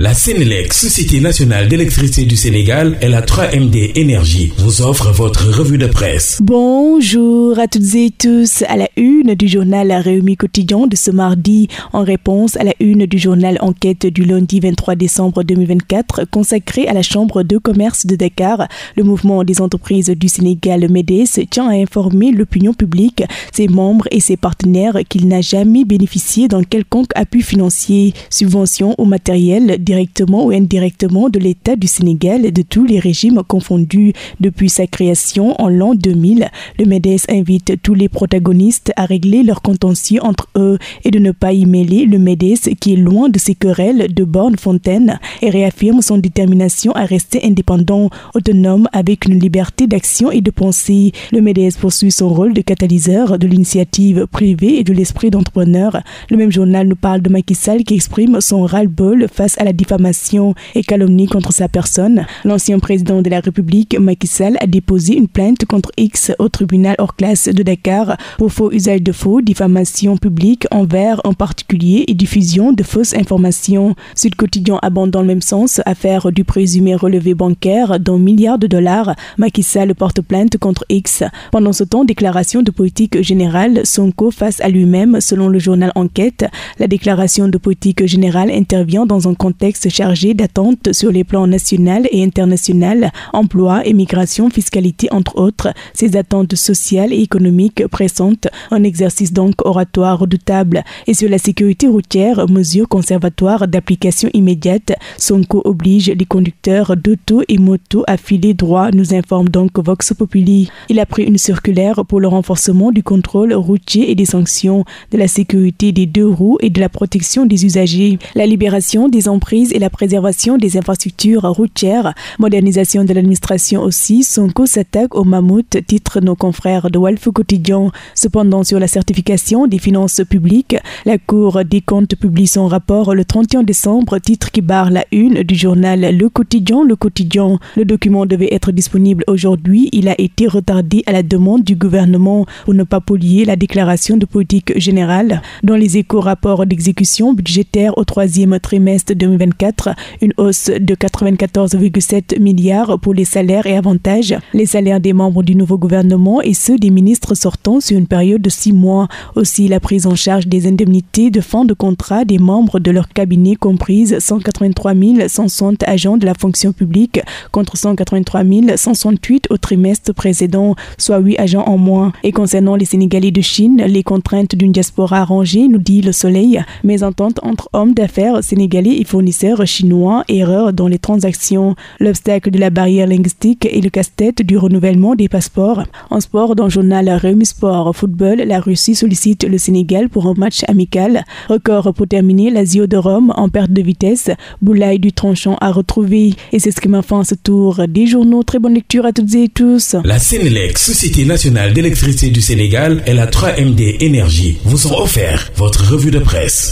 La Sénélec, Société nationale d'électricité du Sénégal, et la 3MD Énergie vous offrent votre revue de presse. Bonjour à toutes et tous. À la une du journal Rewmi Quotidien de ce mardi, en réponse à la une du journal Enquête du lundi 23 décembre 2024, consacré à la Chambre de commerce de Dakar, le mouvement des entreprises du Sénégal, le MEDES, tient à informer l'opinion publique, ses membres et ses partenaires qu'il n'a jamais bénéficié d'un quelconque appui financier, subvention ou matériel, directement ou indirectement de l'État du Sénégal et de tous les régimes confondus depuis sa création en l'an 2000. Le MEDES invite tous les protagonistes à régler leurs contentieux entre eux et de ne pas y mêler le MEDES qui est loin de ces querelles de borne-fontaine et réaffirme son détermination à rester indépendant, autonome avec une liberté d'action et de pensée. Le MEDES poursuit son rôle de catalyseur de l'initiative privée et de l'esprit d'entrepreneur. Le même journal nous parle de Macky Sall qui exprime son ras-le-bol face à la diffamation et calomnie contre sa personne. L'ancien président de la République, Macky Sall, a déposé une plainte contre X au tribunal hors classe de Dakar pour faux usage de faux, diffamation publique envers un particulier et diffusion de fausses informations. Sud Quotidien abonde dans le même sens, affaire du présumé relevé bancaire d'1 milliard de dollars. Macky Sall porte plainte contre X. Pendant ce temps, déclaration de politique générale, Sonko face à lui-même, selon le journal Enquête. La déclaration de politique générale intervient dans un contexte chargé d'attentes sur les plans national et international, emploi, immigration, fiscalité entre autres. Ces attentes sociales et économiques pressentent un exercice donc oratoire redoutable. Et sur la sécurité routière, mesures conservatoires d'application immédiate, Sonko oblige les conducteurs d'auto et moto à filer droit, nous informe donc Vox Populi. Il a pris une circulaire pour le renforcement du contrôle routier et des sanctions, de la sécurité des deux roues et de la protection des usagers. La libération des emprises et la préservation des infrastructures routières, modernisation de l'administration aussi. Sonko s'attaque au mammouth, titre nos confrères de Walf Quotidien. Cependant, sur la certification des finances publiques, la Cour des comptes publie son rapport le 31 décembre, titre qui barre la une du journal Le Quotidien. Le document devait être disponible aujourd'hui. Il a été retardé à la demande du gouvernement pour ne pas polluer la déclaration de politique générale. Dans les éco-rapports d'exécution budgétaire au troisième trimestre 2024, une hausse de 94,7 milliards pour les salaires et avantages. Les salaires des membres du nouveau gouvernement et ceux des ministres sortants sur une période de 6 mois. Aussi la prise en charge des indemnités de fin de contrat des membres de leur cabinet comprise 183 160 agents de la fonction publique contre 183 168 au trimestre précédent, soit 8 agents en moins. Et concernant les Sénégalais de Chine, les contraintes d'une diaspora arrangée, nous dit Le Soleil, mésentente entre hommes d'affaires sénégalais et fournisseurs chinois, erreur dans les transactions, l'obstacle de la barrière linguistique et le casse-tête du renouvellement des passeports. En sport, dans le journal Rewmi Sport Football, la Russie sollicite le Sénégal pour un match amical. Record pour terminer, l'Asio de Rome en perte de vitesse, Boulaye du Tranchant à retrouver. Et c'est ce qui m'a fait en ce tour des journaux. Très bonne lecture à toutes et tous. La Sénélec, Société nationale d'électricité du Sénégal, et la 3MD Énergie vous ont offert votre revue de presse.